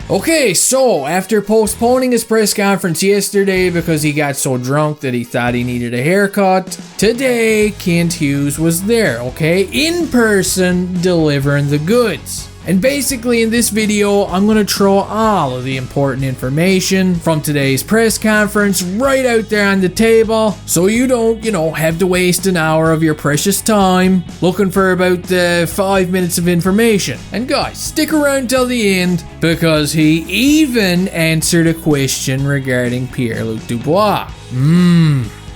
Okay, so after postponing his press conference yesterday because he got so drunk that he thought he needed a haircut, today Kent Hughes was there, okay, in person delivering the goods. And basically in this video, I'm going to throw all of the important information from today's press conference right out there on the table so you don't, have to waste an hour of your precious time looking for about 5 minutes of information. And guys, stick around till the end because he even answered a question regarding Pierre Luc Dubois.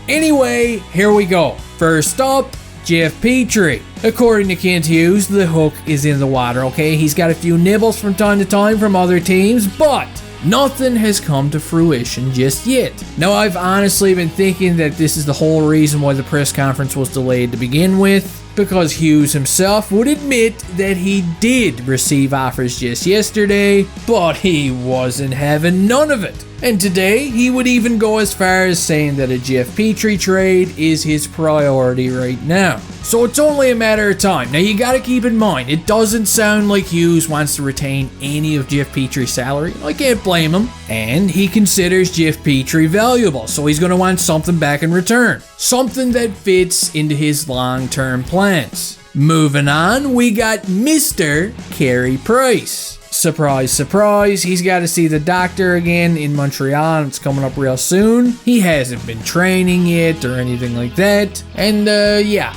Anyway, here we go. First up, Jeff Petry. According to Kent Hughes, the hook is in the water, okay? He's got a few nibbles from time to time from other teams, but nothing has come to fruition just yet. Now, I've honestly been thinking that this is the whole reason why the press conference was delayed to begin with, because Hughes himself would admit that he did receive offers just yesterday, but he wasn't having none of it. And today, he would even go as far as saying that a Jeff Petry trade is his priority right now. So it's only a matter of time. Now you gotta keep in mind, it doesn't sound like Hughes wants to retain any of Jeff Petry's salary. I can't blame him. And he considers Jeff Petry valuable, so he's gonna want something back in return. Something that fits into his long-term plans. Moving on, we got Mr. Carey Price. Surprise, surprise, he's got to see the doctor again in Montreal, and it's coming up real soon. He hasn't been training yet or anything like that. And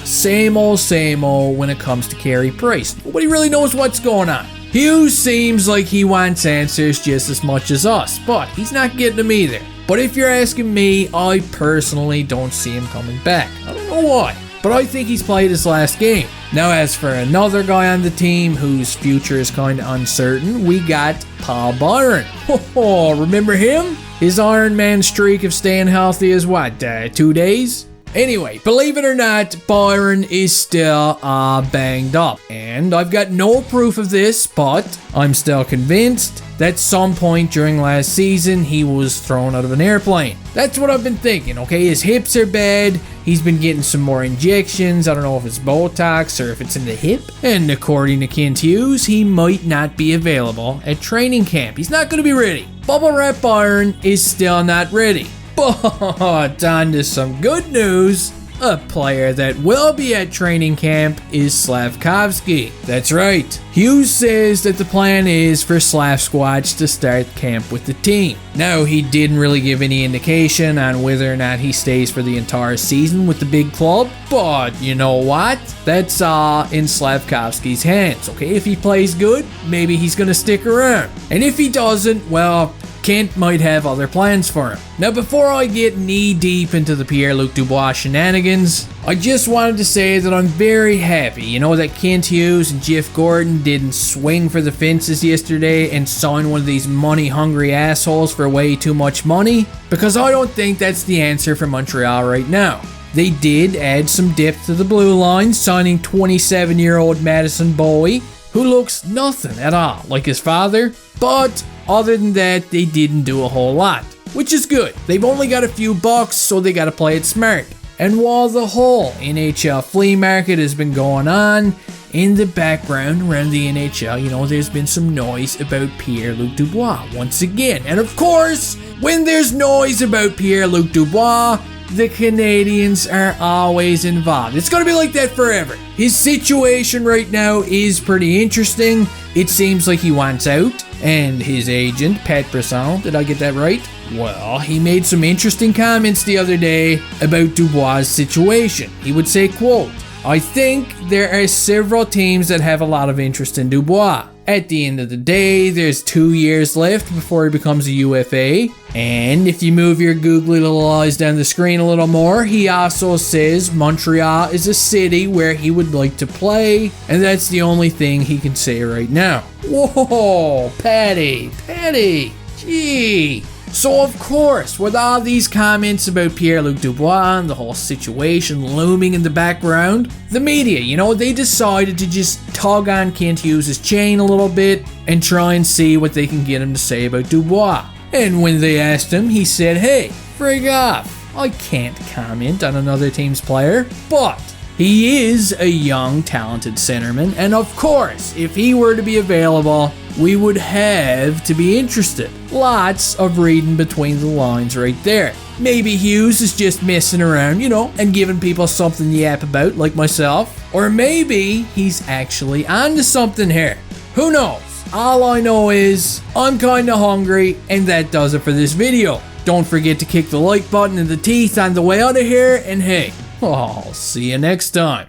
same old when it comes to Carey Price. Nobody really knows what's going on. Hughes seems like he wants answers just as much as us, but he's not getting them either. But if you're asking me, I personally don't see him coming back. I don't know why, but I think he's played his last game. Now, as for another guy on the team whose future is kind of uncertain, we got Paul Byron. Oh, remember him? His Iron Man streak of staying healthy is what, 2 days? Anyway, believe it or not, Byron is still banged up. And I've got no proof of this, but I'm still convinced that some point during last season, he was thrown out of an airplane. That's what I've been thinking, okay? His hips are bad. He's been getting some more injections. I don't know if it's Botox or if it's in the hip. And according to Kent Hughes, he might not be available at training camp. He's not going to be ready. Bubble Wrap Byron is still not ready. But on to some good news. A player that will be at training camp is Slafkovsky. That's right. Hughes says that the plan is for Slafkovsky to start camp with the team. Now, he didn't really give any indication on whether or not he stays for the entire season with the big club, but you know what? That's in Slafkovsky's hands, okay? If he plays good, maybe he's gonna stick around. And if he doesn't, well, Kent might have other plans for him. Now, before I get knee-deep into the Pierre Luc Dubois shenanigans, I just wanted to say that I'm very happy, that Kent Hughes and Jeff Gordon didn't swing for the fences yesterday and sign one of these money-hungry assholes for way too much money, because I don't think that's the answer for Montreal right now. They did add some depth to the blue line, signing 27-year-old Madison Bowie, who looks nothing at all like his father, but other than that, they didn't do a whole lot, which is good. They've only got a few bucks, so they gotta play it smart. And while the whole NHL flea market has been going on, in the background around the NHL, there's been some noise about Pierre Luc Dubois once again. And of course, when there's noise about Pierre Luc Dubois, the Canadians are always involved. It's gonna be like that forever. His situation right now is pretty interesting. It seems like he wants out, and his agent, Pat Brisson, did I get that right? Well, he made some interesting comments the other day about Dubois' situation. He would say, quote, "I think there are several teams that have a lot of interest in Dubois. At the end of the day, there's 2 years left before he becomes a UFA. And if you move your googly little eyes down the screen a little more, he also says Montreal is a city where he would like to play, and that's the only thing he can say right now." Whoa, Patty, gee. So of course, with all these comments about Pierre Luc Dubois and the whole situation looming in the background, the media, they decided to just tug on Kent Hughes' chain a little bit and try and see what they can get him to say about Dubois. And when they asked him, he said, "Hey, frig off. I can't comment on another team's player, but he is a young, talented centerman, and of course, if he were to be available, we would have to be interested. Lots of reading between the lines right there. Maybe Hughes is just messing around, and giving people something to yap about, like myself. Or maybe he's actually onto something here. Who knows? All I know is I'm kinda hungry, and that does it for this video. Don't forget to kick the like button in the teeth on the way out of here, and hey, I'll see you next time.